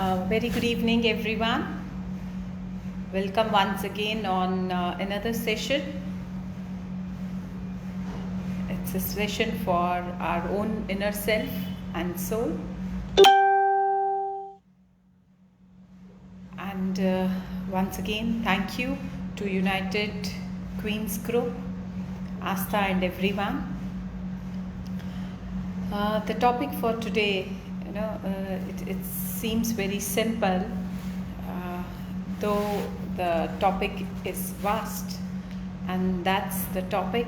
Very good evening, everyone. Welcome once again on another session. It's a session for our own inner self and soul. And once again, thank you to United Queens Group, Asta and everyone. The topic for today, it seems very simple, though the topic is vast, and that's the topic: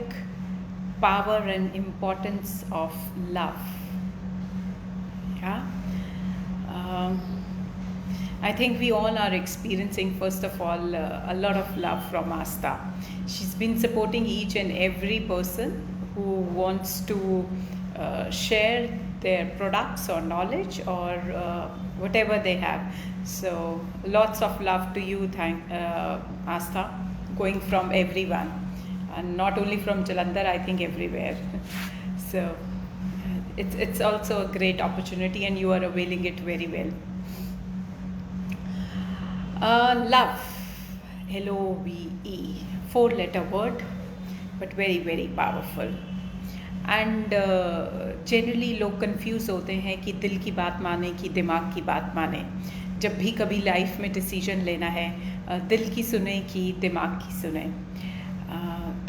power and importance of love. Yeah. I think we all are experiencing, first of all, a lot of love from Asta. She's been supporting each and every person who wants to share their products or knowledge or whatever they have. So lots of love to you, Asta, going from everyone, and not only from Jalandhar, I think everywhere. So it's also a great opportunity, and you are availing it very well. Love, LOVE, 4-letter word, but very very powerful. And generally लोग confuse होते हैं कि दिल की बात माने कि दिमाग की बात माने. जब भी कभी लाइफ में डिसीजन लेना है, दिल की सुने कि दिमाग की सुने.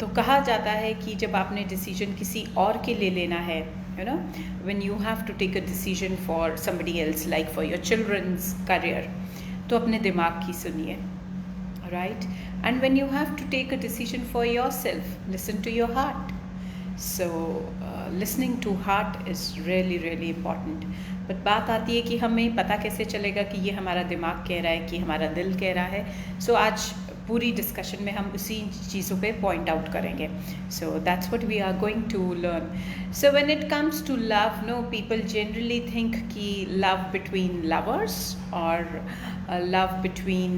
तो कहा जाता है कि जब आपने डिसीजन किसी और के लिए लेना है, when you have to take a decision for somebody else, like for your childrens career, तो अपने दिमाग की सुनिए, right. And when you have to take a decision for yourself, listen to your heart. So listening to heart is really really important. But बात आती है कि हमें पता कैसे चलेगा कि ये हमारा दिमाग कह रहा है कि हमारा दिल कह रहा है. So आज पूरी डिस्कशन में हम उसी चीज़ों पे पॉइंट आउट करेंगे. So that's what we are going to learn. So when it comes to love, people generally think कि love between lovers or love between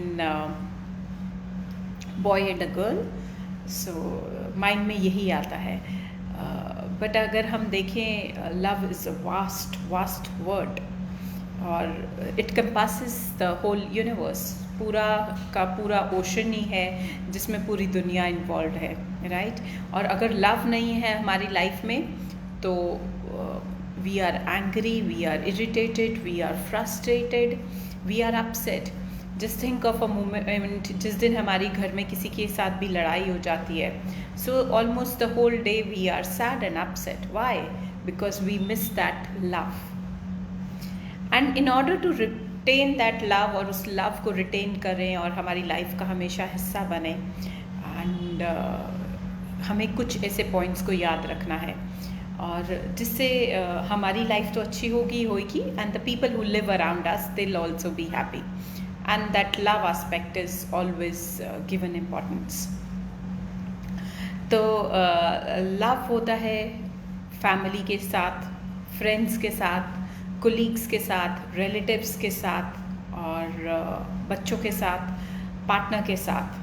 boy and a girl. So mind में यही आता है. But अगर हम देखें, love is a vast word, और it compasses the whole universe. पूरा का पूरा ओशन ही है जिसमें पूरी दुनिया इन्वॉल्व है, राइट. और अगर लव नहीं है हमारी लाइफ में, तो we are angry, we are irritated, we are frustrated, we are upset. Just think of a moment जिस दिन हमारी घर में किसी के साथ भी लड़ाई हो जाती है. So almost the whole day we are sad and upset. Why? Because we miss that love. And in order to retain that love, और उस लव को रिटेन करें और हमारी लाइफ का हमेशा हिस्सा बने, एंड हमें कुछ ऐसे पॉइंट्स को याद रखना है, और जिससे हमारी लाइफ तो अच्छी होगी, and the people who live around us, they will also be happy. And that love aspect is always given importance. तो लव होता है फैमिली के साथ, फ्रेंड्स के साथ, कोलीग्स के साथ, रिलेटिव्स के साथ, और बच्चों के साथ, पार्टनर के साथ.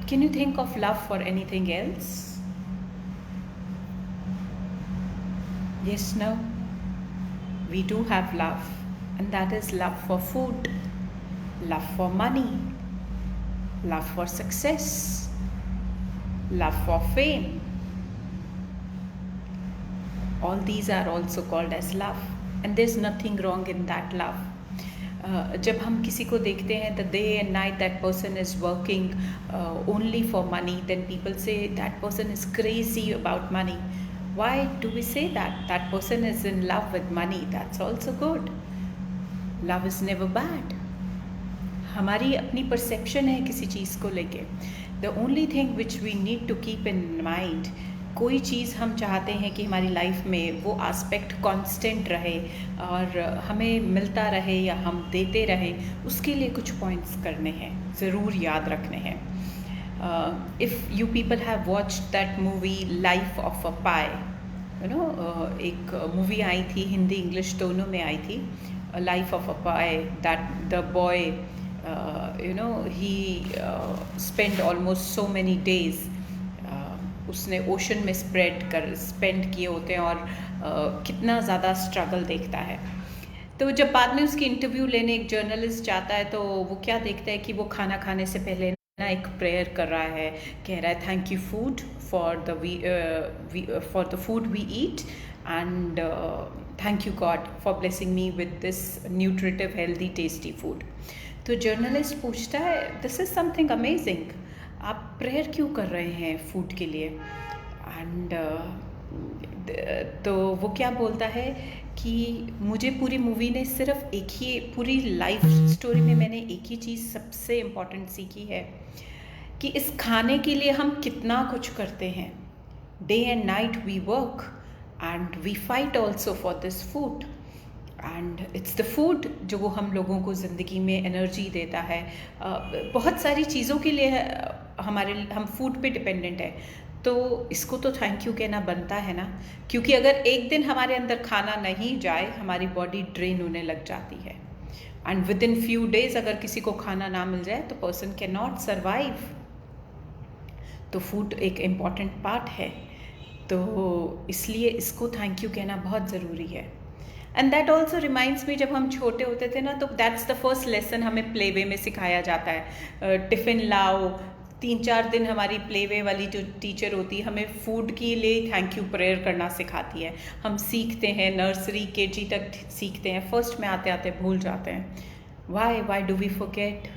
Can you think of love for anything else? Yes, no, we do have love, and that is love for food, love for money, love for success, love for fame. All these are also called as love, and there's nothing wrong in that love. जब हम किसी को देखते हैं, the day and night that person is working only for money, then people say that person is crazy about money. Why do we say that? That person is in love with money. That's also good. Love is never bad. हमारी अपनी perception है किसी चीज़ को लेके. The only thing which we need to keep in mind, कोई चीज़ हम चाहते हैं कि हमारी लाइफ में वो एस्पेक्ट कांस्टेंट रहे और हमें मिलता रहे या हम देते रहें, उसके लिए कुछ पॉइंट्स करने हैं, ज़रूर याद रखने हैं. If you people have watched that movie Life of a Pi, एक मूवी आई थी, हिंदी इंग्लिश दोनों में आई थी, life of a pi, that the boy he spent almost so many days, उसने ओशन में स्पेंड किए होते हैं, और कितना ज़्यादा स्ट्रगल देखता है. तो जब बाद में उसकी इंटरव्यू लेने एक जर्नलिस्ट जाता है तो वो क्या देखता है कि वो खाना खाने से पहले ना एक प्रेयर कर रहा है, कह रहा है thank you food for the food we eat and thank you God for blessing me with this nutritive healthy tasty food. तो जर्नलिस्ट पूछता है दिस इज़ समथिंग अमेजिंग, आप प्रेयर क्यों कर रहे हैं फूड के लिए? एंड तो वो क्या बोलता है कि मुझे पूरी मूवी ने सिर्फ एक ही, पूरी लाइफ स्टोरी में मैंने एक ही चीज़ सबसे इम्पॉर्टेंट सीखी है कि इस खाने के लिए हम कितना कुछ करते हैं। Day and night we work and we fight also for this food and it's the food जो वो हम लोगों को ज़िंदगी में एनर्जी देता है। बहुत सारी चीज़ों के लिए हम फूड पे डिपेंडेंट है, तो इसको तो थैंक यू कहना बनता है ना, क्योंकि अगर एक दिन हमारे अंदर खाना नहीं जाए हमारी बॉडी ड्रेन होने लग जाती है and with in few days अगर किसी को खाना ना मिल जाए तो पर्सन कैन नॉट सर्वाइव। तो फूड एक इम्पॉर्टेंट पार्ट है, तो इसलिए इसको थैंक यू कहना बहुत ज़रूरी है। And that also reminds me, जब हम छोटे होते थे ना तो दैट्स द फर्स्ट लेसन हमें प्ले वे में सिखाया जाता है। टिफ़िन लाओ, 3-4 दिन हमारी प्ले वे वाली जो टीचर होती है हमें फूड के लिए थैंक यू प्रेयर करना सिखाती है। हम सीखते हैं, नर्सरी केजी तक सीखते हैं, फर्स्ट में आते आते भूल जाते हैं। Why do we forget?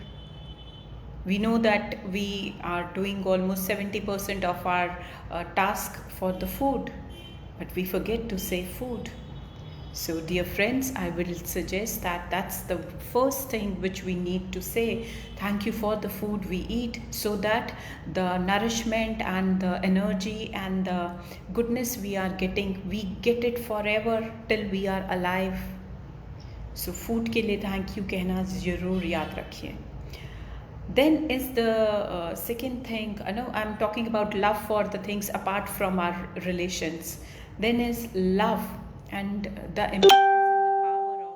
We know that we are doing almost 70% of our task for the food, but we forget to say food. So dear friends, I will suggest that that's the first thing which we need to say. Thank you for the food we eat, so that the nourishment and the energy and the goodness we are getting, we get it forever till we are alive. So food के लिए thank you कहना ज़रूर याद रखिए। Then is the second thing, I'm talking about love for the things apart from our relations. Then is love and the importance and the power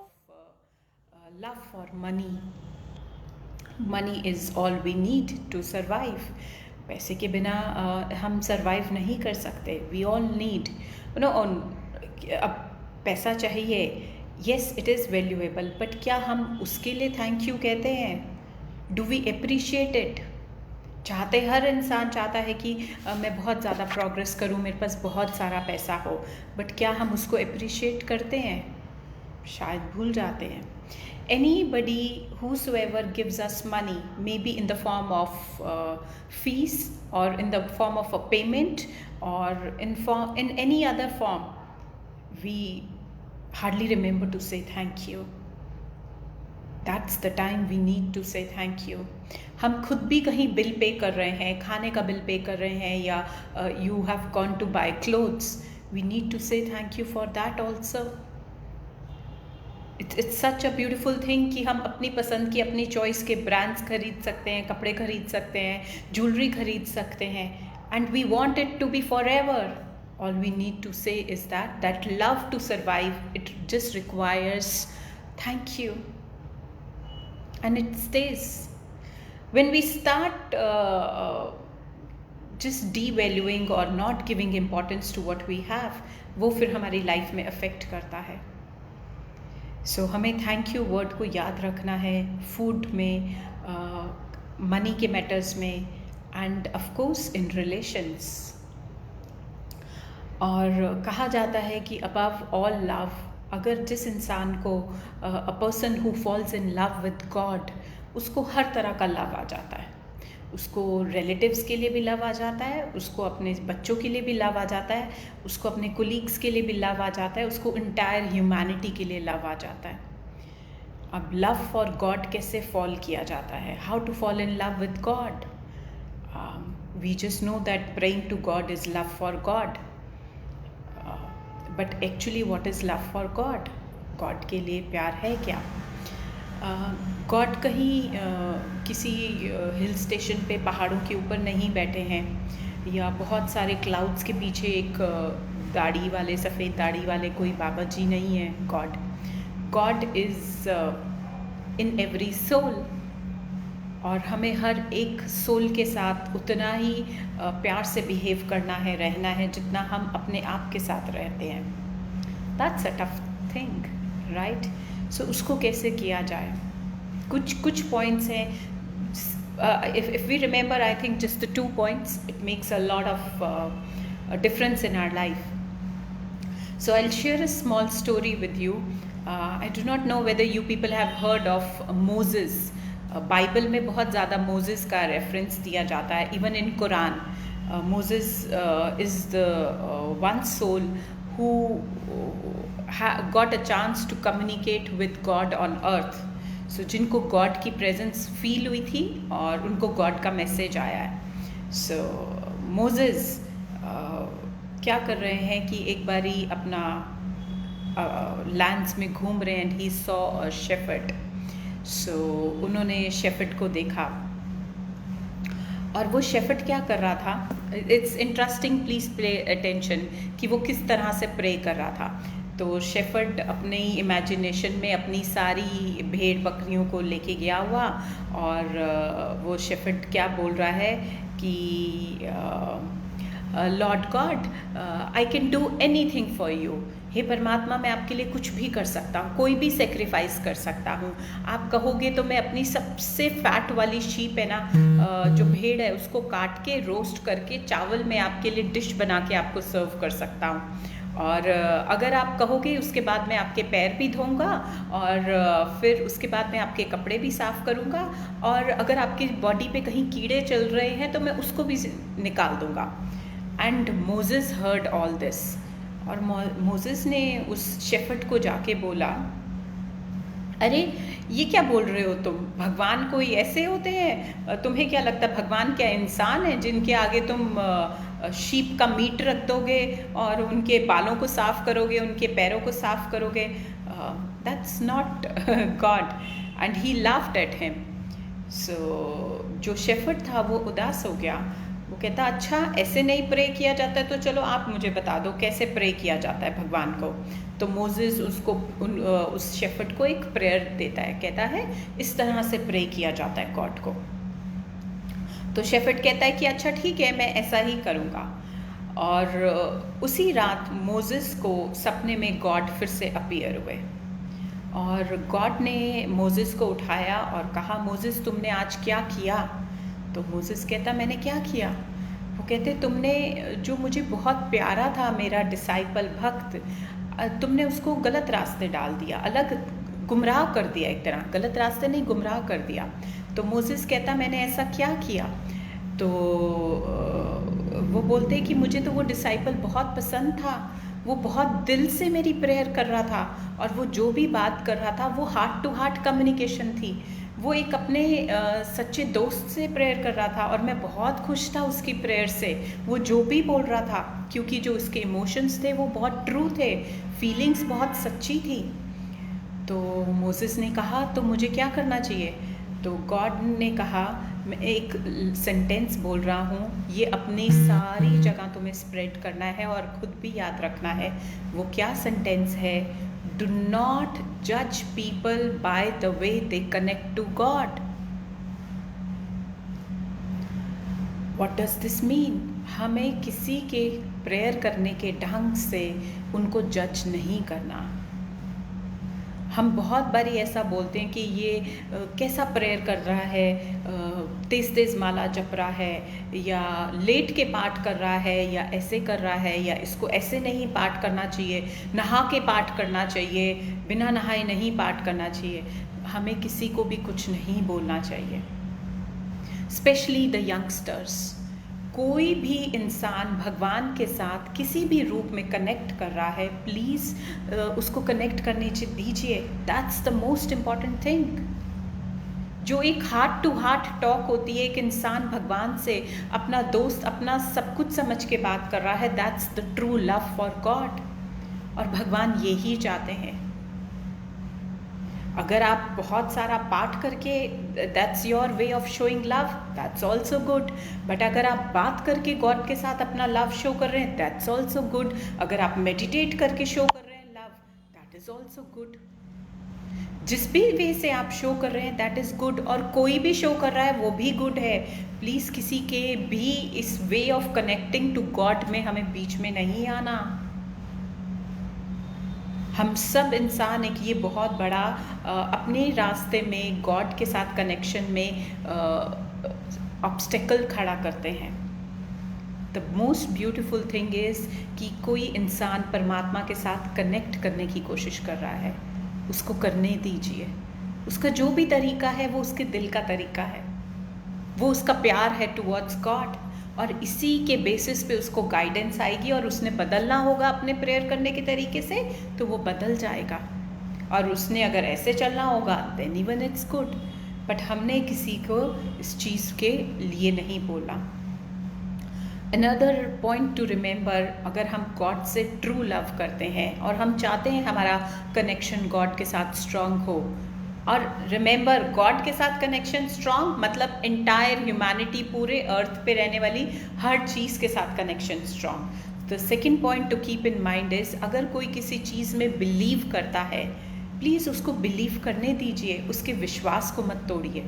of love for money. Money is all we need to survive. पैसे के बिना हम survive नहीं कर सकते. We all need, अब पैसा चाहिए, yes it is valuable, but क्या हम उसके लिए thank you कहते हैं? Do we appreciate it? हर इंसान चाहता है कि मैं बहुत ज़्यादा प्रोग्रेस करूं, मेरे पास बहुत सारा पैसा हो, बट क्या हम उसको अप्रिशिएट करते हैं? शायद भूल जाते हैं। Anybody whosoever gives us money, maybe in the form of fees or in the form of a payment or in any other form, we hardly remember to say thank you. That's the time we need to say thank you. हम खुद भी कहीं bill pay कर रहे हैं, खाने का bill pay कर रहे हैं, या you have gone to buy clothes, we need to say thank you for that also. It's such a beautiful thing कि हम अपनी पसंद की, अपनी चॉइस के ब्रांड्स खरीद सकते हैं, कपड़े खरीद सकते हैं, ज्वेलरी खरीद सकते हैं, and we want it to be forever. All we need to say is that love to survive, it just requires thank you. And it stays. When we start just devaluing or not giving importance to what we have, वो फिर हमारी life में affect करता है। सो हमें thank you word को याद रखना है फूड में, मनी के मैटर्स में, end of course in relations. और कहा जाता है कि अबव ऑल लव, अगर जिस इंसान को a person who falls in love with God, उसको हर तरह का लव आ जाता है। उसको रिलेटिव्स के लिए भी लव आ जाता है, उसको अपने बच्चों के लिए भी लव आ जाता है, उसको अपने कोलीग्स के लिए भी लव आ जाता है, उसको इंटायर ह्यूमैनिटी के लिए लव आ जाता है। अब लव फॉर गॉड कैसे फॉल किया जाता है? How to fall in love with God? We just know that praying to God is love for God, but actually what is love for God? God के लिए प्यार है क्या? गॉड कहीं किसी हिल स्टेशन पे पहाड़ों के ऊपर नहीं बैठे हैं, या बहुत सारे क्लाउड्स के पीछे एक दाढ़ी वाले, सफ़ेद दाढ़ी वाले कोई बाबा जी नहीं है। God is in every soul, और हमें हर एक सोल के साथ उतना ही प्यार से बिहेव करना है, रहना है, जितना हम अपने आप के साथ रहते हैं। That's a tough thing, right? So उसको कैसे किया जाए, कुछ पॉइंट्स हैं. If we remember, I think just the 2 points, it makes a lot of a difference in our life. So I'll share a small story with you. I do not know whether you people have heard of Moses. Bible में बहुत ज़्यादा Moses का reference दिया जाता है. Even in Quran, Moses is the one soul who got a chance to communicate with God on earth. So जिनको God की presence feel हुई थी और उनको गॉड का मैसेज आया है. सो मोसेस क्या कर रहे हैं कि एक बारी अपना लैंड्स में घूम रहे हैं, and he saw a shepherd. So उन्होंने शेफर्ड को देखा, और वो शेफर्ड क्या कर रहा था. It's interesting, please pay attention कि वो किस तरह से प्रे कर रहा था. तो शेफर्ड अपनी इमेजिनेशन में अपनी सारी भेड़ बकरियों को लेके गया हुआ, और वो शेफर्ड क्या बोल रहा है कि Lord God, I can do anything for you. हे परमात्मा, मैं आपके लिए कुछ भी कर सकता हूँ, कोई भी सेक्रीफाइस कर सकता हूँ. आप कहोगे तो मैं अपनी सबसे फैट वाली शीप है ना, जो भेड़ है, उसको काट के रोस्ट करके चावल में आपके लिए डिश बना के आपको सर्व कर सकता हूँ. और अगर आप कहोगे उसके बाद मैं आपके पैर भी धोऊंगा, और फिर उसके बाद मैं आपके कपड़े भी साफ़ करूंगा, और अगर आपकी बॉडी पे कहीं कीड़े चल रहे हैं तो मैं उसको भी निकाल दूंगा. And Moses heard all this, और मोसेस ने उस शेफर्ड को जाके बोला, अरे ये क्या बोल रहे हो तुम, भगवान कोई ऐसे होते हैं? तुम्हें क्या लगता है भगवान क्या इंसान है जिनके आगे तुम शीप का मीट रख दोगे और उनके बालों को साफ़ करोगे, उनके पैरों को साफ़ करोगे? That's not God. And he laughed at him. So जो शेफर्ड था वो उदास हो गया. वो कहता, अच्छा ऐसे नहीं प्रे किया जाता है, तो चलो आप मुझे बता दो कैसे प्रे किया जाता है भगवान को. तो मोसेस उसको उस शेफर्ड को एक प्रेयर देता है, कहता है इस तरह से प्रे किया जाता है गॉड को. तो शेफर्ड कहता है कि अच्छा ठीक है, मैं ऐसा ही करूँगा. और उसी रात मोसेस को सपने में गॉड फिर से अपीयर हुए, और गॉड ने मोसेस को उठाया और कहा, मोसेस तुमने आज क्या किया? तो मोसेस कहता, मैंने क्या किया? वो कहते, तुमने जो मुझे बहुत प्यारा था, मेरा डिसाइपल भक्त, तुमने उसको गलत रास्ते डाल दिया, अलग गुमराह कर दिया. एक तरह गलत रास्ते नहीं, गुमराह कर दिया. तो मोसेस कहता, मैंने ऐसा क्या किया? तो वो बोलते कि मुझे तो वो डिसाइपल बहुत पसंद था, वो बहुत दिल से मेरी प्रेयर कर रहा था, और वो जो भी बात कर रहा था वो हार्ट टू हार्ट कम्युनिकेशन थी. वो एक अपने सच्चे दोस्त से प्रेयर कर रहा था, और मैं बहुत खुश था उसकी प्रेयर से. वो जो भी बोल रहा था, क्योंकि जो उसके इमोशंस थे वो बहुत ट्रू थे, फीलिंग्स बहुत सच्ची थी. तो मोसेस ने कहा, तो मुझे क्या करना चाहिए? तो गॉड ने कहा, मैं एक सेंटेंस बोल रहा हूँ, ये अपनी सारी जगह तुम्हें स्प्रेड करना है और खुद भी याद रखना है. वो क्या सेंटेंस है? Do not judge people by the way they connect to God. What does this mean? हमें किसी के प्रेयर करने के ढंग से उनको जज नहीं करना. हम बहुत बारी ऐसा बोलते हैं कि ये कैसा प्रेयर कर रहा है, तेज तेज माला जप रहा है, या लेट के पाठ कर रहा है, या ऐसे कर रहा है, या इसको ऐसे नहीं पाठ करना चाहिए, नहा के पाठ करना चाहिए, बिना नहाए नहीं पाठ करना चाहिए. हमें किसी को भी कुछ नहीं बोलना चाहिए, स्पेशली द यंगस्टर्स. कोई भी इंसान भगवान के साथ किसी भी रूप में कनेक्ट कर रहा है, प्लीज़ उसको कनेक्ट करने दीजिए. That's the most important thing. जो एक हार्ट टू हार्ट टॉक होती है, एक इंसान भगवान से अपना दोस्त, अपना सब कुछ समझ के बात कर रहा है, that's the true love for God. और भगवान यही चाहते हैं. अगर आप बहुत सारा पाठ करके, that's your way of showing love, that's also good. But अगर आप बात करके गॉड के साथ अपना लव शो कर रहे हैं, दैट्स ऑल्सो गुड. अगर आप मेडिटेट करके शो कर रहे हैं love, that is also good. जिस भी वे से आप शो कर रहे हैं, दैट इज़ गुड. और कोई भी शो कर रहा है वो भी गुड है. प्लीज़ किसी के भी इस way of connecting to God में हमें बीच में नहीं आना. हम सब इंसान एक ये बहुत बड़ा अपने रास्ते में गॉड के साथ कनेक्शन में ऑब्स्टेकल खड़ा करते हैं। The most beautiful thing is कि कोई इंसान परमात्मा के साथ कनेक्ट करने की कोशिश कर रहा है, उसको करने दीजिए। उसका जो भी तरीका है वो उसके दिल का तरीका है, वो उसका प्यार है टुवर्ड्स गॉड, और इसी के बेसिस पे उसको गाइडेंस आएगी और उसने बदलना होगा अपने प्रेयर करने के तरीके से तो वो बदल जाएगा। और उसने अगर ऐसे चलना होगा then even it's good, but हमने किसी को इस चीज़ के लिए नहीं बोला। अनदर पॉइंट टू रिमेंबर, अगर हम गॉड से ट्रू लव करते हैं और हम चाहते हैं हमारा कनेक्शन गॉड के साथ स्ट्रांग हो, और रिमेंबर गॉड के साथ कनेक्शन स्ट्रांग मतलब एंटायर ह्यूमैनिटी, पूरे अर्थ पे रहने वाली हर चीज़ के साथ connection strong. The second point two keep in mind is, अगर कोई किसी चीज़ में बिलीव करता है प्लीज़ उसको बिलीव करने दीजिए, उसके विश्वास को मत तोड़िए।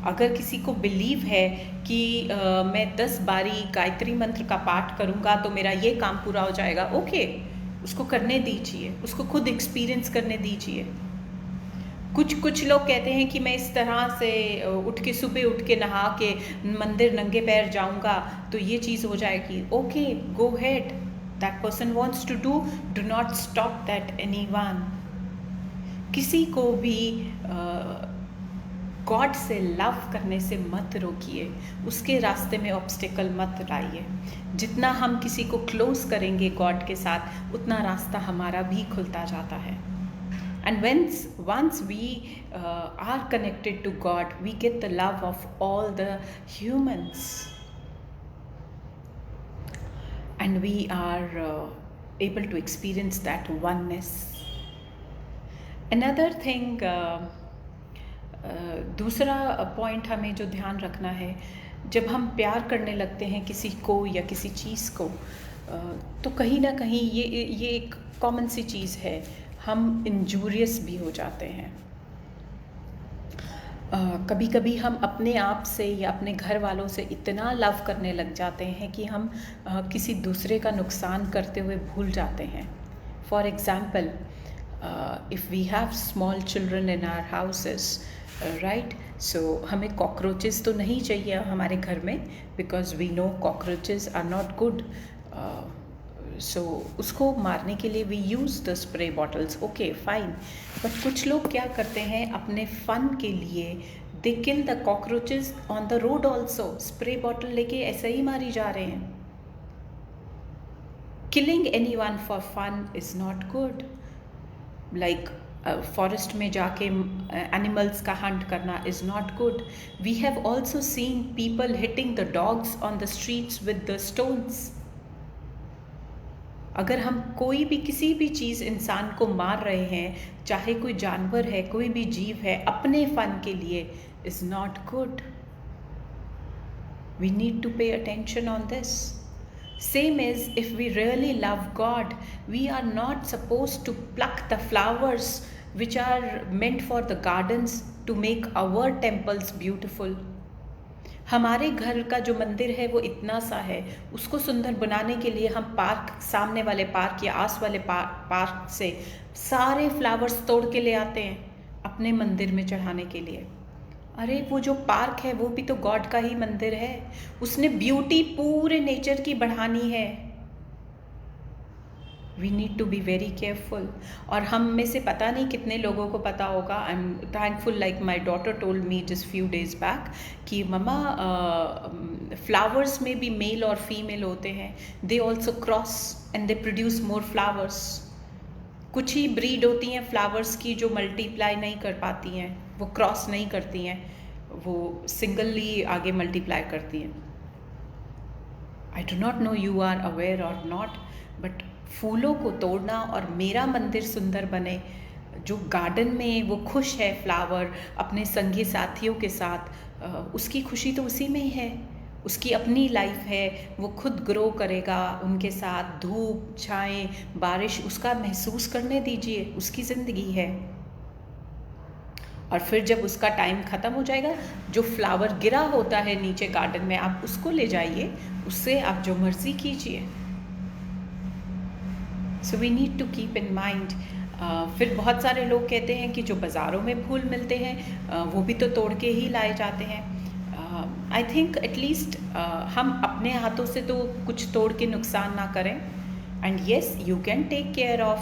अगर किसी को बिलीव है कि मैं 10 बारी गायत्री मंत्र का पाठ करूँगा तो मेरा ये काम पूरा हो जाएगा, ओके, उसको करने दीजिए, उसको खुद एक्सपीरियंस करने दीजिए। कुछ लोग कहते हैं कि मैं इस तरह से सुबह उठ के नहा के मंदिर नंगे पैर जाऊंगा तो ये चीज़ हो जाएगी, okay, go ahead, that person wants to do not stop that anyone. किसी को भी गॉड से लव करने से मत रोकिए, उसके रास्ते में ऑब्स्टिकल मत लाइए। जितना हम किसी को क्लोज करेंगे गॉड के साथ उतना रास्ता हमारा भी खुलता जाता है। And once we are connected to God, we get the love of all the humans, and we are able to experience that oneness. Another thing, दूसरा पॉइंट हमें जो ध्यान रखना है, जब हम प्यार करने लगते हैं किसी को या किसी चीज़ को, तो कहीं ना कहीं ये एक कॉमन सी चीज़ है, हम इंजूरियस भी हो जाते हैं। कभी कभी हम अपने आप से या अपने घर वालों से इतना लव करने लग जाते हैं कि हम किसी दूसरे का नुकसान करते हुए भूल जाते हैं। For example, if we have small children in our houses, right, so हमें कॉकरोचेस तो नहीं चाहिए हमारे घर में, because we know cockroaches are not good. So उसको मारने के लिए we use the spray bottles, okay fine, but कुछ लोग क्या करते हैं अपने फन के लिए, they kill the cockroaches on the road also, spray bottle लेके ऐसे ही मारी जा रहे हैं। Killing any one for fun is not good. Like forest में जाके एनिमल्स का हंट करना is not good. We have also seen people hitting the dogs on the streets with the stones. अगर हम कोई भी किसी भी चीज़ इंसान को मार रहे हैं, चाहे कोई जानवर है, कोई भी जीव है, अपने फन के लिए, is not good. We need to pay attention on this. Same as if we really love God, we are not supposed to pluck the flowers which are meant for the gardens to make our temples beautiful. हमारे घर का जो मंदिर है वो इतना सा है, उसको सुंदर बनाने के लिए हम पार्क, सामने वाले पार्क या आस वाले पार्क से सारे फ्लावर्स तोड़ के ले आते हैं अपने मंदिर में चढ़ाने के लिए। अरे वो जो पार्क है वो भी तो गॉड का ही मंदिर है, उसने ब्यूटी पूरे नेचर की बढ़ानी है। We need to be very careful. और हम में से पता नहीं कितने लोगों को पता होगा, I am thankful, like my daughter told me just few days back कि मम्मा फ्लावर्स में भी मेल और फीमेल होते हैं, they also cross and they produce more flowers. कुछ ही ब्रीड होती हैं फ्लावर्स की जो मल्टीप्लाई नहीं कर पाती हैं, वो क्रॉस नहीं करती हैं, वो सिंगली आगे मल्टीप्लाई करती हैं। I do not know you are aware और नॉट, बट फूलों को तोड़ना और मेरा मंदिर सुंदर बने, जो गार्डन में वो खुश है फ्लावर अपने संगी साथियों के साथ, उसकी खुशी तो उसी में ही है। उसकी अपनी लाइफ है, वो खुद ग्रो करेगा उनके साथ, धूप छाएं बारिश उसका महसूस करने दीजिए, उसकी ज़िंदगी है। और फिर जब उसका टाइम ख़त्म हो जाएगा, जो फ्लावर गिरा होता है नीचे गार्डन में, आप उसको ले जाइए, उससे आप जो मर्ज़ी कीजिए। So we need to keep in mind फिर बहुत सारे लोग कहते हैं कि जो बाज़ारों में फूल मिलते हैं वो भी तो तोड़ के ही लाए जाते हैं। आई थिंक एटलीस्ट हम अपने हाथों से तो कुछ तोड़ के नुकसान ना करें। And yes, you can take care of.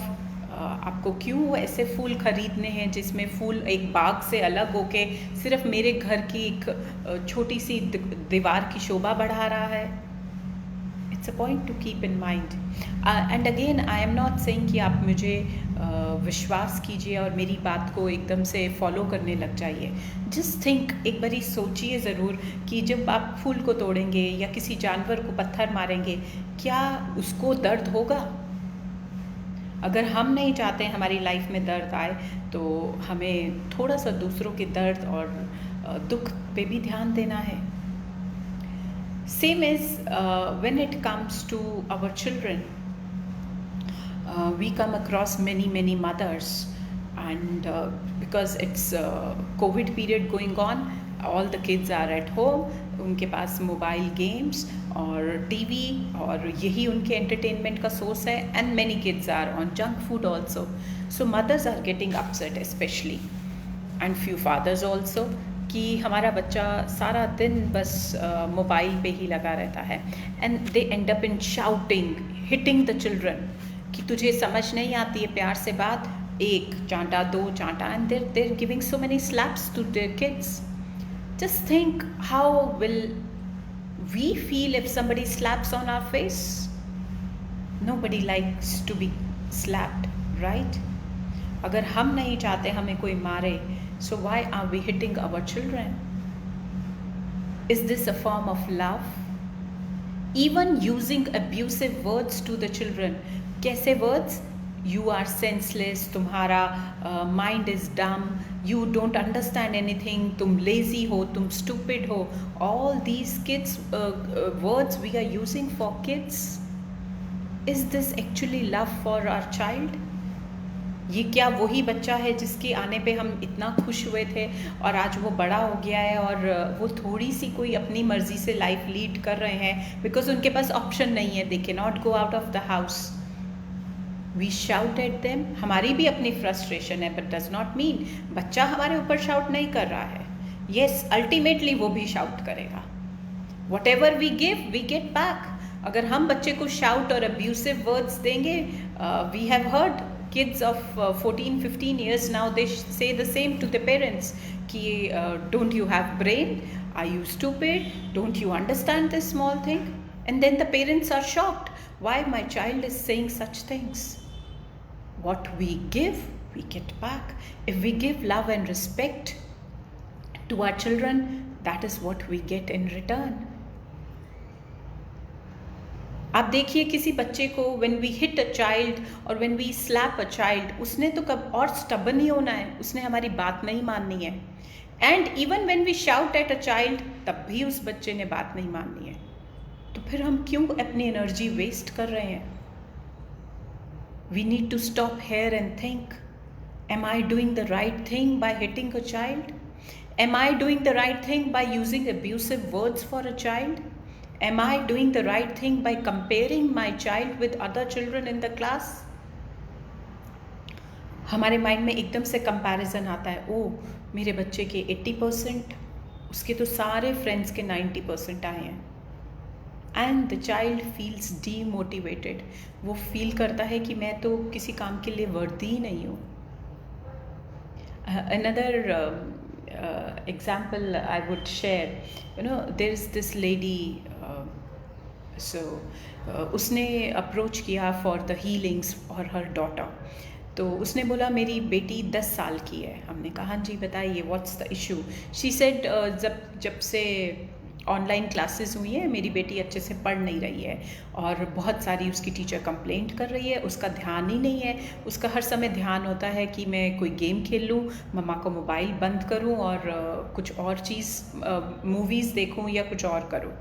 आपको क्यों ऐसे फूल खरीदने हैं जिसमें फूल एक बाग से अलग होके सिर्फ मेरे घर की एक छोटी सी दीवार की शोभा बढ़ा रहा है। It's a point two keep in mind. And again I am not saying कि आप मुझे विश्वास कीजिए और मेरी बात को एकदम से फॉलो करने लग जाइए। जस्ट थिंक, एक बारी सोचिए ज़रूर कि जब आप फूल को तोड़ेंगे या किसी जानवर को पत्थर मारेंगे, क्या उसको दर्द होगा? अगर हम नहीं चाहते हमारी लाइफ में दर्द आए तो हमें थोड़ा सा दूसरों के दर्द और दुख पे भी ध्यान देना है। Same is when it comes to our children, we come across many mothers, and because it's COVID period going on, all the kids are at home, उनके पास मोबाइल गेम्स और टीवी और यही उनके एंटरटेनमेंट का सोर्स है। And many kids are on junk food also, so mothers are getting upset specially, and few fathers also, कि हमारा बच्चा सारा दिन बस मोबाइल पे ही लगा रहता है। And they end up in shouting, hitting the children, कि तुझे समझ नहीं आती है प्यार से बात, एक चांटा, दो चांटा, and they're giving so many slaps to their kids. Just think, how will we feel if somebody slaps on our face? Nobody likes to be slapped, right? अगर हम नहीं चाहते हमें कोई मारे, so why are we hitting our children? Is this a form of love? Even using abusive words to the children. कैसे words? You are senseless, तुम्हारा mind is dumb, you don't understand anything, तुम lazy हो, तुम stupid हो. All these kids words we are using for kids. Is this actually love for our child? ये क्या वही बच्चा है जिसके आने पे हम इतना खुश हुए थे और आज वो बड़ा हो गया है और वो थोड़ी सी कोई अपनी मर्जी से लाइफ लीड कर रहे हैं बिकॉज उनके पास ऑप्शन नहीं है, they can not go out of the house. We shout at them. हमारी भी अपनी फ्रस्ट्रेशन है, बट डज नॉट मीन बच्चा हमारे ऊपर शाउट नहीं कर रहा है. येस, अल्टीमेटली वो भी शाउट करेगा. Whatever we give we get back. अगर हम बच्चे को शाउट और अब्यूसिव वर्ड्स देंगे, we have heard kids of 14-15 years now, they say the same to the parents ki don't you have brain, are you stupid, don't you understand this small thing? And then the parents are shocked, why my child is saying such things. What we give we get back. If we give love and respect to our children, that is what we get in return. आप देखिए किसी बच्चे को when we hit a child और when we slap a child, उसने तो कब और stubborn ही होना है, उसने हमारी बात नहीं माननी है. And even when we shout at a child, तब भी उस बच्चे ने बात नहीं माननी है. तो फिर हम क्यों अपनी एनर्जी वेस्ट कर रहे हैं? We need to stop here and think, am I doing the right thing by hitting a child? Am I doing the right thing by using abusive words for a child? Am I doing the right thing by comparing my child with other children in the class? हमारे mind में एकदम से comparison आता है, ओ मेरे बच्चे के 80%, उसके तो सारे फ्रेंड्स के 90% आए हैं. And the child feels demotivated. वो फील करता है कि मैं तो किसी काम के लिए वर्दी ही नहीं हूँ. Another example I would share, there is this lady, उसने अप्रोच किया फॉर द हीलिंग्स और हर डॉटर. तो उसने बोला मेरी बेटी 10 साल की है. हमने कहा हाँ जी बताइए, what's the issue. She said जब से ऑनलाइन क्लासेस हुई हैं मेरी बेटी अच्छे से पढ़ नहीं रही है और बहुत सारी उसकी टीचर कंप्लेंट कर रही है, उसका ध्यान ही नहीं है. उसका हर समय ध्यान होता है कि मैं कोई गेम खेल लूँ, मम्मा को मोबाइल बंद करूँ और कुछ और चीज़ मूवीज़ देखूँ या कुछ और करूँ.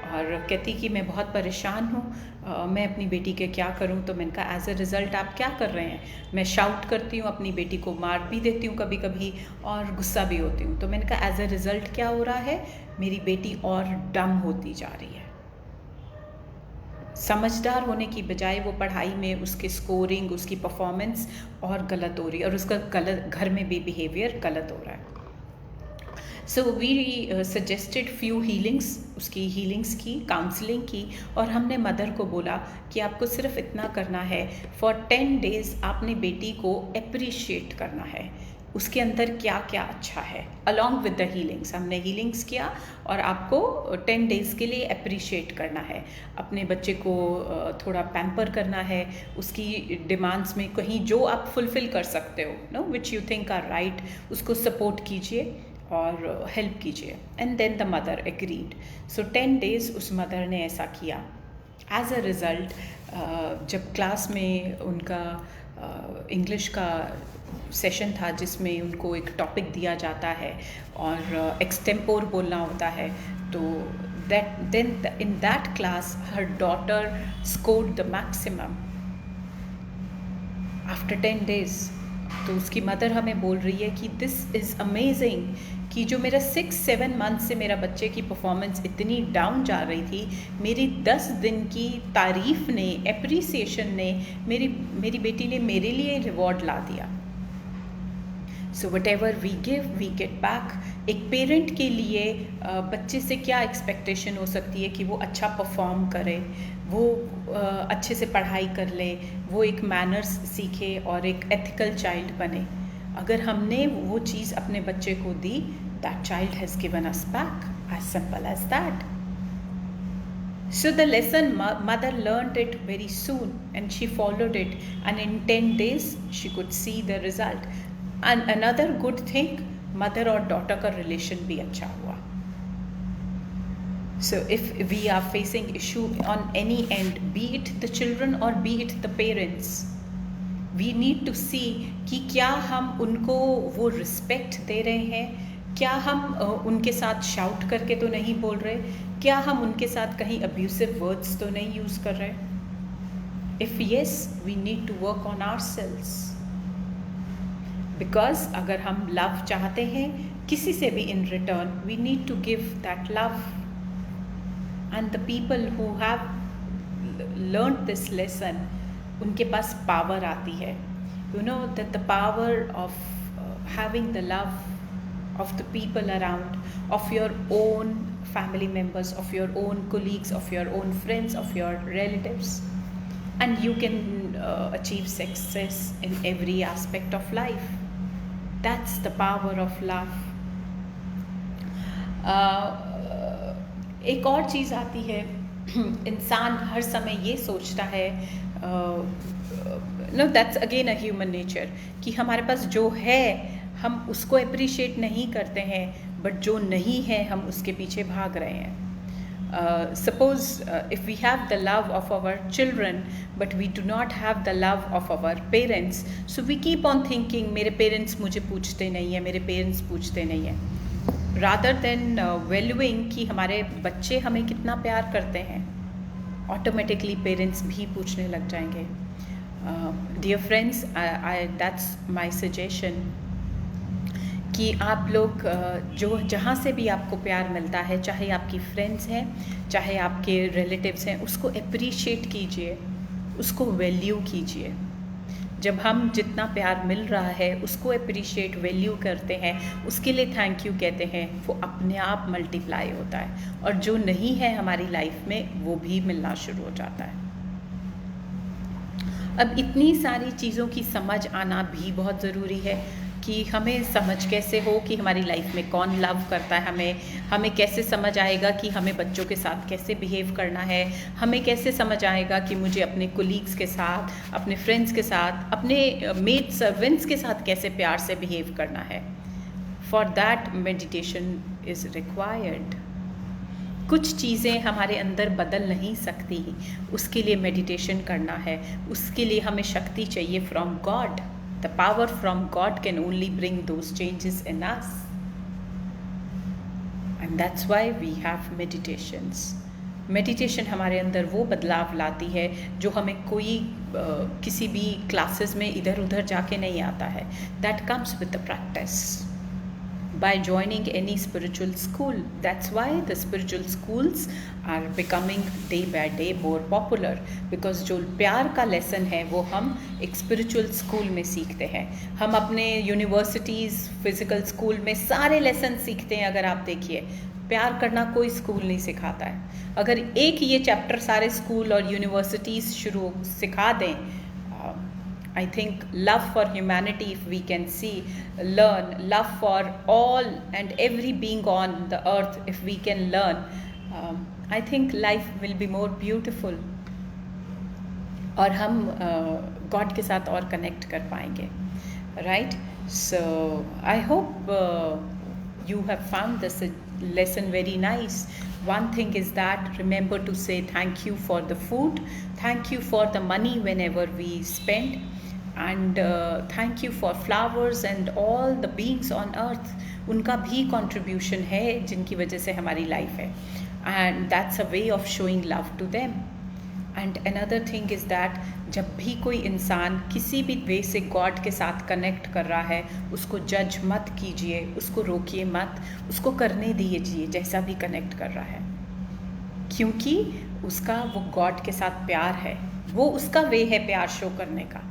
और कहती कि मैं बहुत परेशान हूँ, मैं अपनी बेटी के क्या करूँ. तो मैंने कहा एज अ रिज़ल्ट आप क्या कर रहे हैं? मैं शाउट करती हूँ, अपनी बेटी को मार भी देती हूँ कभी कभी और गुस्सा भी होती हूँ. तो मैंने कहा एज अ रिज़ल्ट क्या हो रहा है? मेरी बेटी और डम होती जा रही है. समझदार होने की बजाय वो पढ़ाई में उसके स्कोरिंग, उसकी परफॉर्मेंस और गलत हो रही है, और उसका गलत घर में भी बिहेवियर गलत हो रहा है। So we suggested few healings, उसकी हीलिंग्स की, काउंसलिंग की, और हमने मदर को बोला कि आपको सिर्फ इतना करना है, फॉर 10 डेज़ आपने बेटी को अप्रिशिएट करना है, उसके अंदर क्या क्या अच्छा है, अलॉन्ग विद द हीलिंग्स। हमने हीलिंग्स किया और आपको 10 डेज़ के लिए अप्रिशिएट करना है, अपने बच्चे को थोड़ा पैम्पर करना है, उसकी डिमांड्स में कहीं जो आप फुलफ़िल कर सकते हो, know which you think are right, उसको सपोर्ट कीजिए और हेल्प कीजिए। And then the mother agreed. So 10 days उस मदर ने ऐसा किया। एज अ रिज़ल्ट जब क्लास में उनका इंग्लिश का सेशन था जिसमें उनको एक टॉपिक दिया जाता है और एक्सटेम्पोर बोलना होता है, तो in that class her daughter scored the maximum after 10 days। तो उसकी मदर हमें बोल रही है कि दिस इज़ अमेजिंग, कि जो मेरा 6-7 मंथ से मेरा बच्चे की परफॉर्मेंस इतनी डाउन जा रही थी, मेरी 10 दिन की तारीफ़ ने, एप्रिसिएशन ने मेरी बेटी ने मेरे लिए रिवॉर्ड ला दिया। So whatever we give we get back. एक पेरेंट के लिए बच्चे से क्या एक्सपेक्टेशन हो सकती है कि वो अच्छा परफॉर्म करे, वो अच्छे से पढ़ाई कर ले, वो एक मैनर्स सीखे और एक एथिकल चाइल्ड बने। अगर हमने वो चीज़ अपने बच्चे को दी, that child has given us back, as simple as that. So the lesson, mother learned it very soon and she followed it, and in 10 days she could see the result. And another good thing, mother और daughter का relation भी अच्छा हुआ। So if we are facing issue on any end, be it the children or be it the parents, we need to see कि क्या हम उनको वो respect दे रहे हैं, क्या हम उनके साथ शाउट करके तो नहीं बोल रहे, क्या हम उनके साथ कहीं अब्यूसिव वर्ड्स तो नहीं यूज़ कर रहे। If yes, we need to work on ourselves, because अगर हम लव चाहते हैं किसी से भी in return, we need to give that love. And the people who have learned this lesson, उनके पास power आती है। You know that the power of having the love of the people around, of your own family members, of your own colleagues, of your own friends, of your relatives, and you can achieve success in every aspect of life. That's the power of love. एक और चीज़ आती है, इंसान हर समय ये सोचता है, no that's again a human nature, कि हमारे पास जो है हम उसको अप्रिशिएट नहीं करते हैं, बट जो नहीं है हम उसके पीछे भाग रहे हैं। Suppose if we have the love of our children but we do not have the love of our parents, so we keep on thinking मेरे parents मुझे पूछते नहीं है, मेरे parents पूछते नहीं है, rather than valuing कि हमारे बच्चे हमें कितना प्यार करते हैं, automatically parents भी पूछने लग जाएंगे। Dear friends, that's my suggestion कि आप लोग जो जहाँ से भी आपको प्यार मिलता है, चाहे आपकी फ्रेंड्स हैं, चाहे आपके रिलेटिव्स हैं, उसको अप्रिशिएट कीजिए, उसको वैल्यू कीजिए। जब हम जितना प्यार मिल रहा है उसको अप्रिशिएट, वैल्यू करते हैं, उसके लिए थैंक यू कहते हैं, वो अपने आप मल्टीप्लाई होता है, और जो नहीं है हमारी लाइफ में वो भी मिलना शुरू हो जाता है। अब इतनी सारी चीज़ों की समझ आना भी बहुत ज़रूरी है कि हमें समझ कैसे हो कि हमारी लाइफ में कौन लव करता है, हमें कैसे समझ आएगा कि हमें बच्चों के साथ कैसे बिहेव करना है, हमें कैसे समझ आएगा कि मुझे अपने कोलीग्स के साथ, अपने फ्रेंड्स के साथ, अपने मेड सर्वेंट्स के साथ कैसे प्यार से बिहेव करना है। For that meditation is required. कुछ चीज़ें हमारे अंदर बदल नहीं सकती, उसके लिए मेडिटेशन करना है, उसके लिए हमें शक्ति चाहिए from God. The power from God can only bring those changes in us, and that's why we have meditations. Meditation हमारे अंदर वो बदलाव लाती है जो हमें कोई किसी भी क्लासेस में इधर उधर जाके नहीं आता है। That comes with the practice. by joining any spiritual school. That's why the spiritual schools are becoming day by day more popular, because जो प्यार का लेसन है वो हम एक स्पिरिचुअल स्कूल में सीखते हैं. हम अपने यूनिवर्सिटीज़, फिज़िकल स्कूल में सारे लेसन सीखते हैं. अगर आप देखिए, प्यार करना कोई स्कूल नहीं सिखाता है. अगर एक ये चैप्टर सारे स्कूल और यूनिवर्सिटीज़ शुरू सिखा दें, I think love for humanity, if we can learn love for all and every being on the earth, if we can learn, I think life will be more beautiful. और हम God के साथ और connect कर पाएंगे, right? So I hope you have found this lesson very nice. One thing is that remember to say thank you for the food, thank you for the money whenever we spend, and thank you for flowers and all the beings on earth. उनका भी contribution है जिनकी वजह से हमारी life है, and that's a way of showing love to them. And another thing is that जब भी कोई इंसान किसी भी वे से गॉड के साथ कनेक्ट कर रहा है, उसको जज मत कीजिए, उसको रोकिए मत, उसको करने दीजिए जैसा भी कनेक्ट कर रहा है, क्योंकि उसका वो गॉड के साथ प्यार है, वो उसका वे है प्यार शो करने का.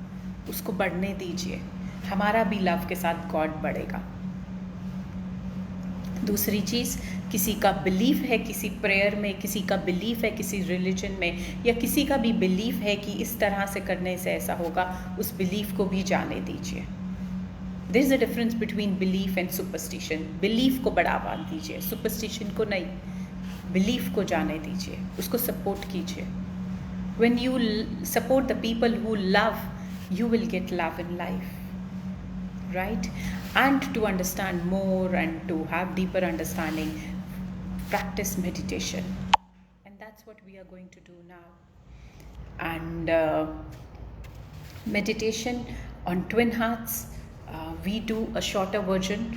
उसको बढ़ने दीजिए, हमारा भी लव के साथ गॉड बढ़ेगा. दूसरी चीज़, किसी का बिलीफ है किसी प्रेयर में, किसी का बिलीफ है किसी रिलीजन में, या किसी का भी बिलीफ है कि इस तरह से करने से ऐसा होगा, उस बिलीफ को भी जाने दीजिए. There is a difference between belief and superstition. Belief को बढ़ावा दीजिए, सुपरस्टिशन को नहीं. बिलीफ को जाने दीजिए, उसको सपोर्ट कीजिए. When you support the people who love, you will get love in life, right? And to understand more and to have deeper understanding, practice meditation, and that's what we are going to do now. And meditation on Twin Hearts, we do a shorter version.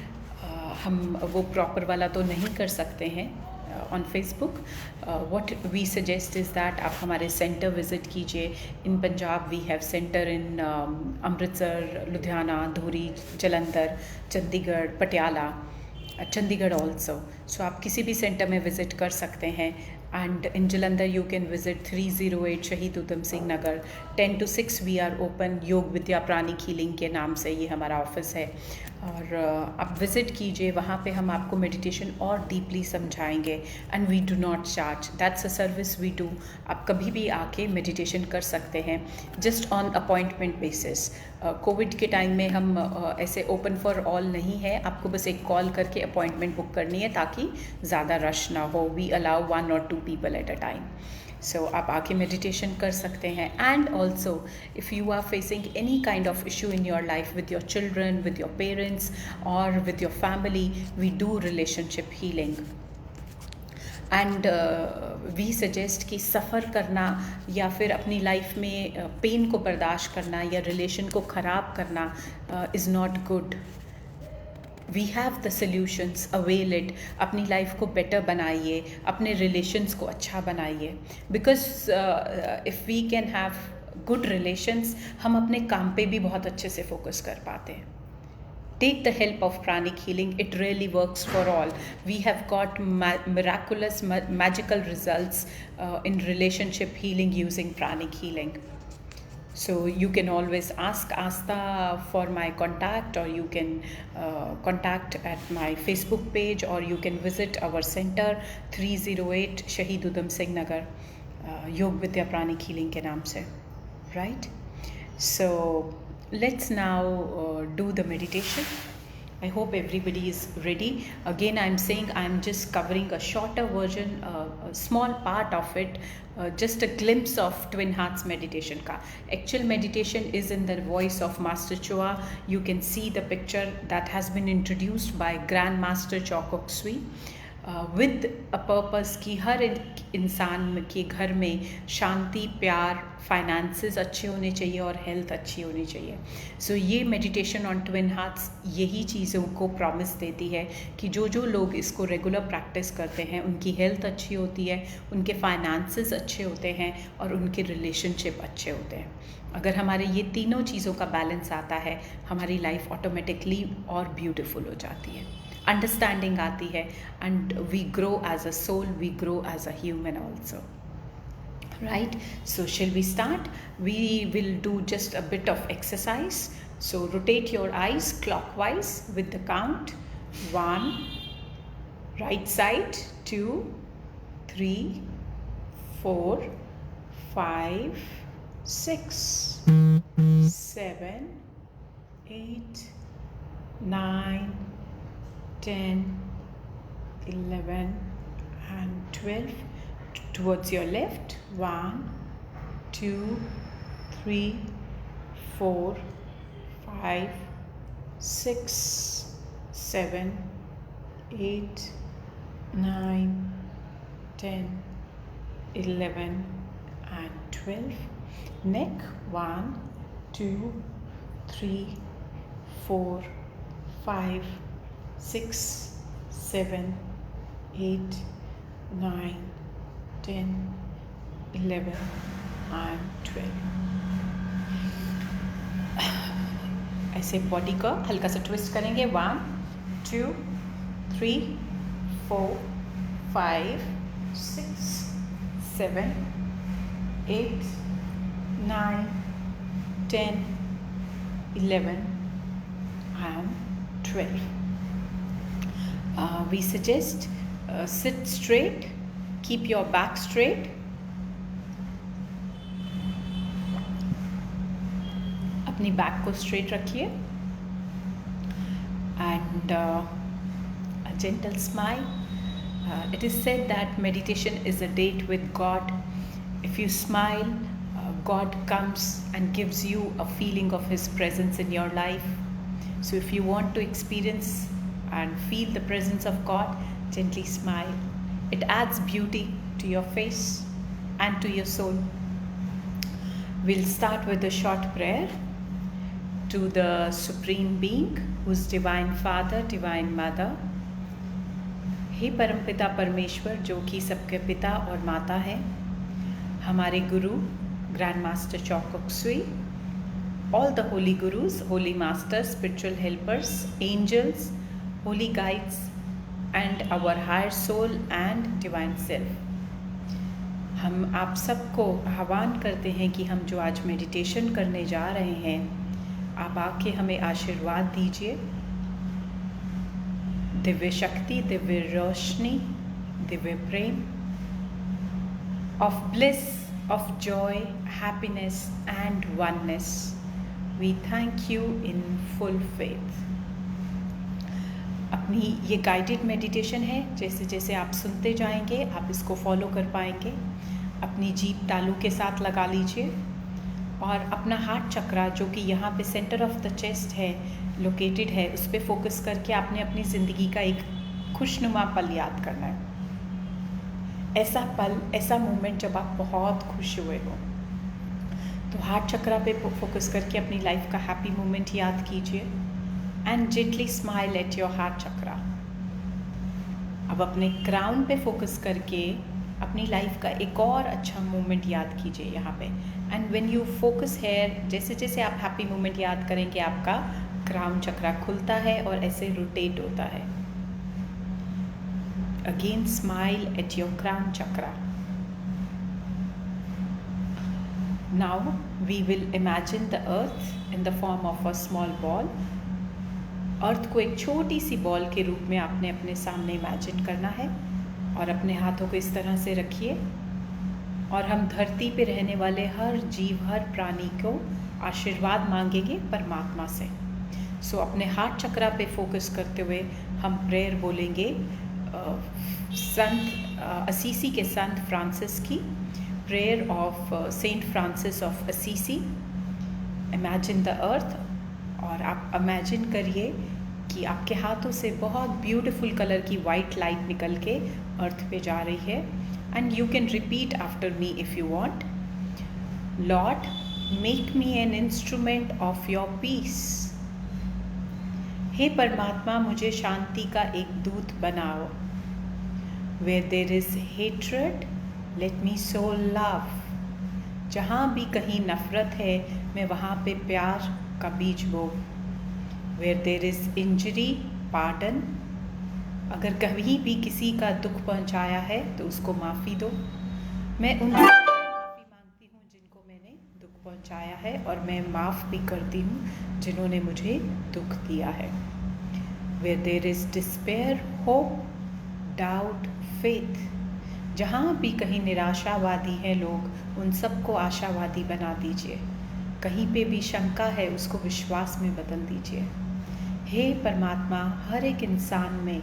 हम वो proper वाला तो नहीं कर सकते हैं on Facebook. What we suggest is that आप हमारे सेंटर विज़िट कीजिए. इन Punjab we have center in Amritsar, Ludhiana, Dhuri, Jalandhar, Chandigarh, Patiala, Chandigarh also. So आप किसी भी सेंटर में विज़िट कर सकते हैं. And in Jalandhar you can visit 308 शहीद Udham Singh Nagar. 10 to 6 we are open. योग विद्या प्राणिक हीलिंग के नाम से ये हमारा ऑफिस है, और आप विज़िट कीजिए. वहाँ पे हम आपको मेडिटेशन और डीपली समझाएंगे. And we do not charge, that's a service we do. आप कभी भी आके मेडिटेशन कर सकते हैं, just on appointment basis. Covid के टाइम में हम ऐसे ओपन फॉर ऑल नहीं है. आपको बस एक कॉल करके अपॉइंटमेंट बुक करनी है ताकि ज़्यादा रश ना हो. We allow 1 or 2 people at a time. So आप आके मेडिटेशन कर सकते हैं. And also if you are facing any kind of issue in your life with your children, with your parents और with your family, we do relationship healing. And we suggest कि suffer करना या फिर अपनी life में pen को बर्दाश्त करना या रिलेशन को ख़राब करना is not good. We have the solutions, avail it. अपनी लाइफ को बेटर बनाइए, अपने रिलेशंस को अच्छा बनाइए. Because if we can have good relations, हम अपने काम पे भी बहुत अच्छे से फोकस कर पाते हैं. Take the help of pranic healing. It really works for all. We have got miraculous, magical results in relationship healing using pranic healing. So you can always ask Asta for my contact, or you can contact at my Facebook page, or you can visit our center 308 Shahid Udham Singh Nagar, Yog Vidya Pranic Healing के नाम से, right? So let's now do the meditation. I hope everybody is ready. Again, I'm saying I'm just covering a shorter version, a small part of it, just a glimpse of Twin Hearts meditation ka. Actual meditation is in the voice of Master Choa. You can see the picture that has been introduced by Grand Master Choa Kok Sui. With a purpose कि हर इंसान के घर में शांति, प्यार, finances अच्छे होने चाहिए और हेल्थ अच्छी होनी चाहिए. सो ये मेडिटेशन ऑन ट्विन हार्ट्स यही चीज़ों को प्रॉमिस देती है कि जो जो लोग इसको रेगुलर प्रैक्टिस करते हैं उनकी हेल्थ अच्छी होती है, उनके फाइनेंसेस अच्छे होते हैं और उनके रिलेशनशिप अच्छे होते हैं. अगर हमारे ये तीनों चीज़ों का बैलेंस आता है, हमारी लाइफ ऑटोमेटिकली और ब्यूटीफुल हो जाती है. अंडरस्टैंडिंग आती है, and we grow as a soul, we grow as a human also. Right, so shall we start? We will do just a bit of exercise. So rotate your eyes clockwise with the count 1, right side 2, 3, 4, 5, 6, 7, 8, 9, 10, 11 and 12. Towards your left, 1, 2, 3, 4, 5, 6, 7, 8, 9, 10, 11 and 12. Neck, 1, 2, 3, 4, 5, 6, 7, 8, 9, 10, 11 and 12. ऐसे body को हल्का सा twist करेंगे. 1, 2, 3, 4, 5, 6, 7, 8, 9, 10, 11 and 12. We suggest sit straight. Keep your back straight. अपनी back को straight रखिए. And a gentle smile. It is said that meditation is a date with God. If you smile, God comes and gives you a feeling of His presence in your life. So if you want to experience and feel the presence of God, gently smile. It adds beauty to your face and to your soul. We'll start with a short prayer to the Supreme Being, who's Divine Father, Divine Mother. हे परमपिता परमेश्वर, जो कि सबके पिता और माता है, हमारे गुरु grand master Choa Kok Sui, all the holy gurus, holy masters, spiritual helpers, angels, holy guides, and our higher soul and divine self. हम आप सबको आह्वान करते हैं कि हम जो आज मेडिटेशन करने जा रहे हैं, आप आके हमें आशीर्वाद दीजिए. दिव्य शक्ति, दिव्य रोशनी, दिव्य प्रेम, of bliss, of joy, happiness and oneness. We thank you in full faith. अपनी ये गाइडेड मेडिटेशन है. जैसे जैसे आप सुनते जाएंगे आप इसको फॉलो कर पाएंगे. अपनी जीभ तालू के साथ लगा लीजिए और अपना हार्ट चक्रा, जो कि यहाँ पे सेंटर ऑफ द चेस्ट है, लोकेटेड है, उस पर फोकस करके आपने अपनी ज़िंदगी का एक खुशनुमा पल याद करना है. ऐसा पल, ऐसा मोमेंट जब आप बहुत खुश हुए हो. तो हार्ट चक्रा पे फोकस करके अपनी लाइफ का हैप्पी मोमेंट याद कीजिए. And gently smile at your heart chakra. अब अपने क्राउन पे फोकस करके अपनी लाइफ का एक और अच्छा मोमेंट याद कीजिए यहाँ पे. And when you focus here, जैसे जैसे आप हैप्पी मोमेंट याद करेंगे आपका क्राउन चक्रा खुलता है और ऐसे रोटेट होता है. Again smile at your crown chakra. Now we will imagine the earth in the form of a small ball. Earth को एक छोटी सी बॉल के रूप में आपने अपने सामने इमेजिन करना है और अपने हाथों को इस तरह से रखिए. और हम धरती पे रहने वाले हर जीव, हर प्राणी को आशीर्वाद मांगेंगे परमात्मा से. सो अपने हार्ट चक्रा पे फोकस करते हुए हम प्रेयर बोलेंगे संत असीसी के संत फ्रांसिस की prayer of Saint Francis of Assisi. Imagine the earth. और आप इमेजिन करिए कि आपके हाथों से बहुत ब्यूटीफुल कलर की वाइट लाइट निकल के अर्थ पे जा रही है. And you can repeat after me if you want. Lord, make me an instrument of your peace. हे परमात्मा, मुझे शांति का एक दूत बनाओ. Where there is hatred, let me sow love. जहाँ भी कहीं नफ़रत है, मैं वहाँ पे प्यार का बीज बो. Where there is injury, pardon. अगर कभी भी किसी का दुख पहुंचाया है तो उसको माफ़ी दो। मैं उनसे माफ़ी मांगती हूँ जिनको मैंने दुख पहुंचाया है, और मैं माफ़ भी करती हूँ जिन्होंने मुझे दुख दिया है। Where there is despair, hope, doubt, faith, जहाँ भी कहीं निराशावादी हैं लोग, उन सबको आशावादी बना दीजिए। कहीं पे भी शंका है, उसको विश्वास में बदल दीजिए। हे परमात्मा, हर एक इंसान में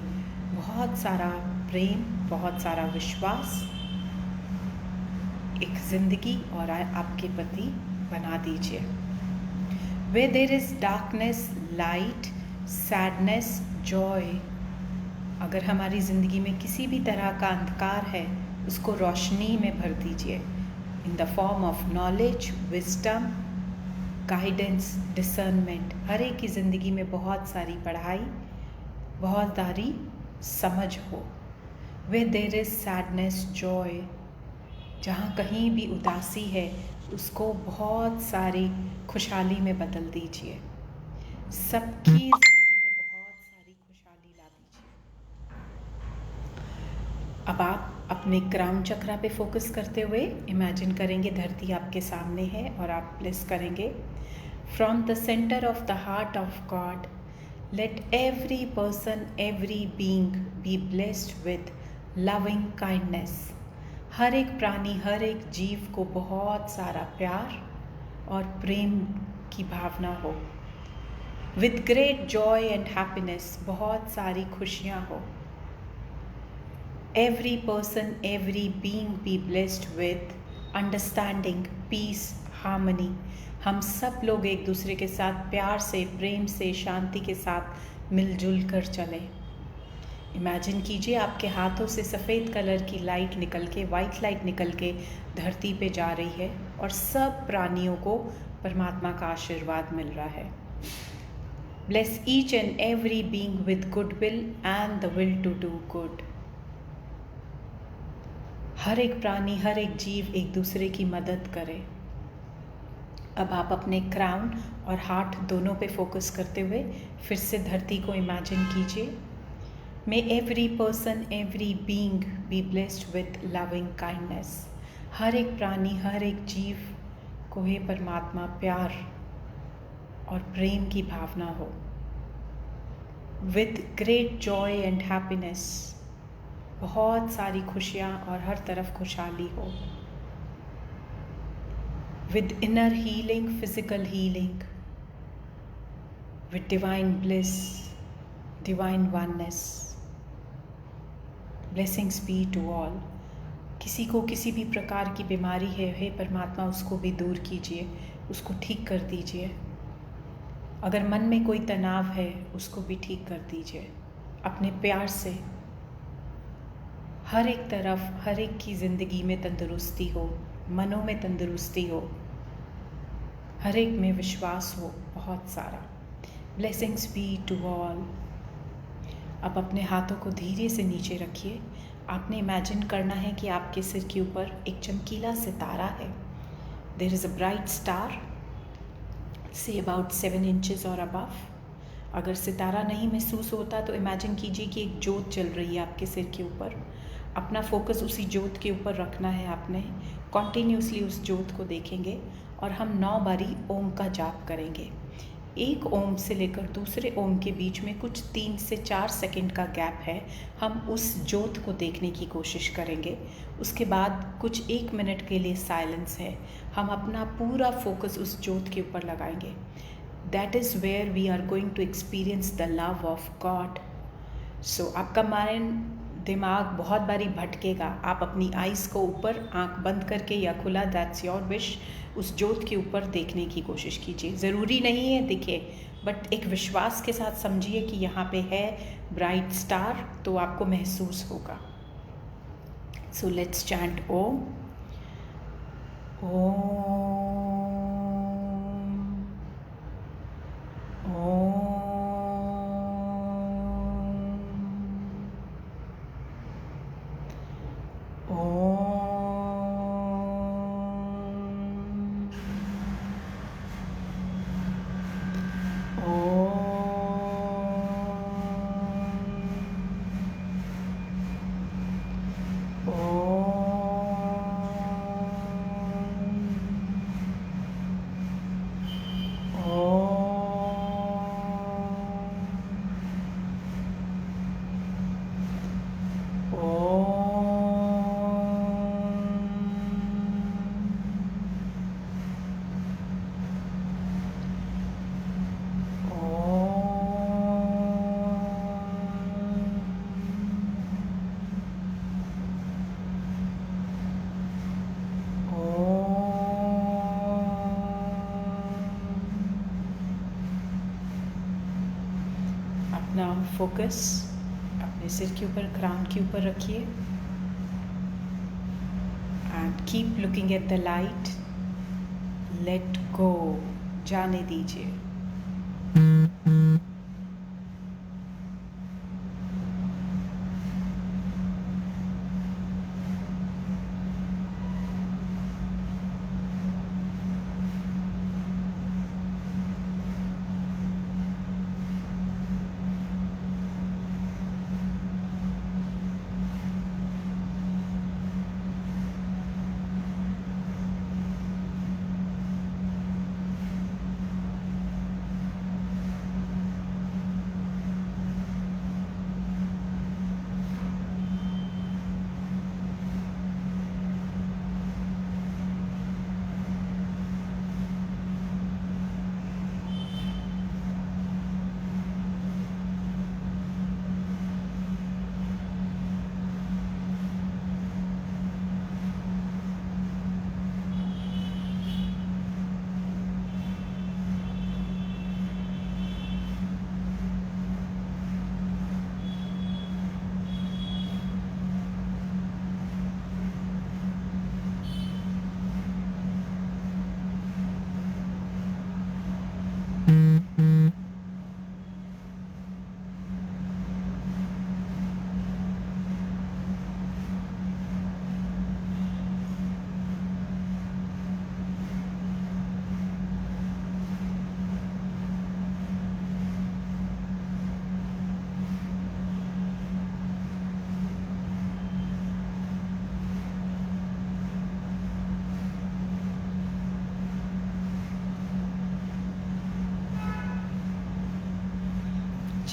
बहुत सारा प्रेम, बहुत सारा विश्वास, एक ज़िंदगी और आपके प्रति बना दीजिए। Where there is darkness, light, sadness, joy, अगर हमारी ज़िंदगी में किसी भी तरह का अंधकार है, उसको रोशनी में भर दीजिए। In the form of knowledge, wisdom, guidance, discernment. हर एक की ज़िंदगी में बहुत सारी पढ़ाई, बहुत सारी समझ हो। Where there is sadness, joy, जहाँ कहीं भी उदासी है, उसको बहुत सारी खुशहाली में बदल दीजिए। सबकी ज़िंदगी में बहुत सारी खुशहाली ला दीजिए। अब आप अपने क्राउन चक्रा पे फोकस करते हुए इमेजिन करेंगे धरती आपके सामने है, और आप ब्लेस करेंगे, from the centre of the heart of God, let every person, every being be blessed with loving kindness. हर एक प्राणी, हर एक जीव को बहुत सारा प्यार और प्रेम की भावना हो। With great joy and happiness, बहुत सारी खुशियाँ हो। Every person, every being be blessed with understanding, peace, harmony. हम सब लोग एक दूसरे के साथ प्यार से, प्रेम से, शांति के साथ मिलजुल कर चलें। इमेजिन कीजिए आपके हाथों से सफ़ेद कलर की लाइट निकल के, वाइट लाइट निकल के धरती पे जा रही है, और सब प्राणियों को परमात्मा का आशीर्वाद मिल रहा है। Bless each and every being with good will and the will to do good. हर एक प्राणी, हर एक जीव एक दूसरे की मदद करे। अब आप अपने क्राउन और हार्ट दोनों पे फोकस करते हुए फिर से धरती को इमेजिन कीजिए। May every person, every being be blessed with loving kindness. हर एक प्राणी, हर एक जीव को हे परमात्मा प्यार और प्रेम की भावना हो। With great joy and happiness, बहुत सारी खुशियाँ और हर तरफ खुशहाली हो। With inner healing, physical healing, with divine bliss, divine oneness, blessings be to all. किसी को किसी भी प्रकार की बीमारी है, हे परमात्मा उसको भी दूर कीजिए, उसको ठीक कर दीजिए। अगर मन में कोई तनाव है, उसको भी ठीक कर दीजिए अपने प्यार से। हर एक तरफ, हर एक की ज़िंदगी में तंदुरुस्ती हो, मनों में तंदुरुस्ती हो, हर एक में विश्वास हो बहुत सारा। Blessings be to all. अब अपने हाथों को धीरे से नीचे रखिए। आपने इमेजिन करना है कि आपके सिर के ऊपर एक चमकीला सितारा है। There is a bright star, say about 7 inches और अबव। अगर सितारा नहीं महसूस होता तो इमेजिन कीजिए कि एक जोत जल रही है आपके सिर के ऊपर। अपना फोकस उसी जोत के ऊपर रखना है आपने। कॉन्टीन्यूसली उस जोत को देखेंगे और हम 9 बारी ओम का जाप करेंगे। एक ओम से लेकर दूसरे ओम के बीच में कुछ 3 से 4 सेकंड का गैप है। हम उस जोत को देखने की कोशिश करेंगे। उसके बाद कुछ 1 मिनट के लिए साइलेंस है। हम अपना पूरा फोकस उस जोत के ऊपर लगाएंगे। That is where we are going to experience the love of God. So आपका माइंड, दिमाग बहुत बारी भटकेगा। आप अपनी आइज़ को ऊपर, आंख बंद करके या खुला, दैट्स योर विश, उस जोत के ऊपर देखने की कोशिश कीजिए। ज़रूरी नहीं है दिखे, बट एक विश्वास के साथ समझिए कि यहाँ पे है ब्राइट स्टार, तो आपको महसूस होगा। So let's chant Om. Now focus अपने सिर के ऊपर, क्राउन के ऊपर रखिए and keep looking at the light. Let go, जाने दीजिए.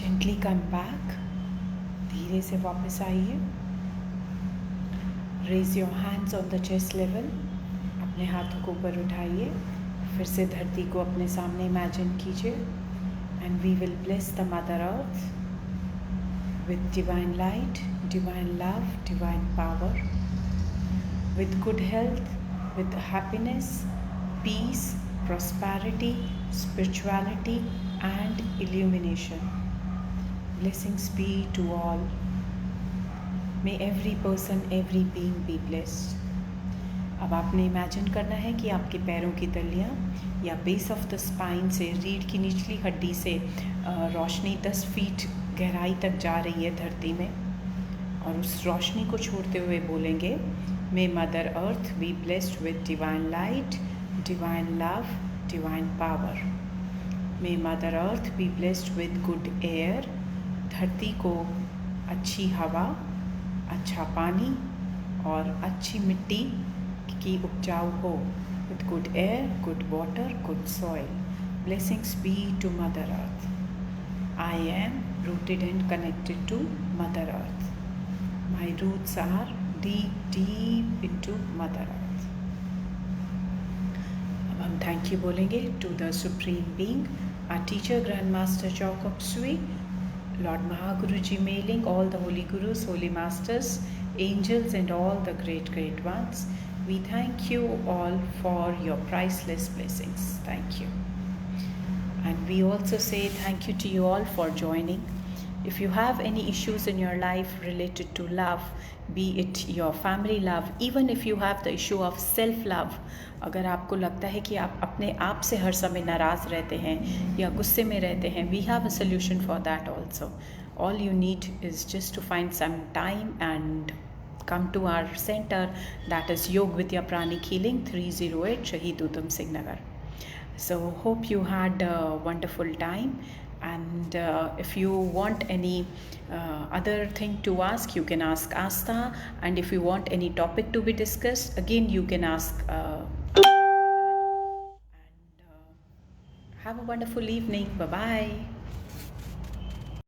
Gently come back. धीरे से वापस आइए. Raise your hands on the chest level. अपने हाथों को ऊपर उठाइए. फिर से धरती को अपने सामने इमेजिन कीजिए. And we will bless the Mother Earth with divine light, divine love, divine power, with good health, with happiness, peace, prosperity, spirituality, and illumination. Blessings be to all. May every person, every being be blessed. अब आपने imagine करना है कि आपके पैरों की तलियाँ या base of the spine से, रीढ़ की निचली हड्डी से रोशनी 10 फीट गहराई तक जा रही है धरती में, और उस रोशनी को छोड़ते हुए बोलेंगे, may mother earth be blessed with divine light, divine love, divine power. May mother earth be blessed with good air. धरती को अच्छी हवा, अच्छा पानी और अच्छी मिट्टी की उपजाऊ हो. With good air, good water, good soil. Blessings be to mother earth. I am rooted and connected to Mother Earth. My roots are deep, deep into Mother Earth. अब हम थैंक यू बोलेंगे to the supreme being, our teacher, Grandmaster Chow Kok Sui, Lord Mahaguruji mailing, all the holy gurus, holy masters, angels and all the great ones. We thank you all for your priceless blessings. Thank you. And we also say thank you to you all for joining. If you have any issues in your life related to love, be it your family love, even if you have the issue of self-love, अगर आपको लगता है कि आप अपने आप से हर समय नाराज़ रहते हैं या गुस्से में रहते हैं, we have a solution for that also. All you need is just to find some time and come to our center, that is Yog Vidya Pranic Healing, 308 Shahid Udham Singh Nagar. So hope you had a wonderful time, and if you want any other thing to ask, you can ask Asta, and if you want any topic to be discussed, again you can ask and have a wonderful evening. Bye bye.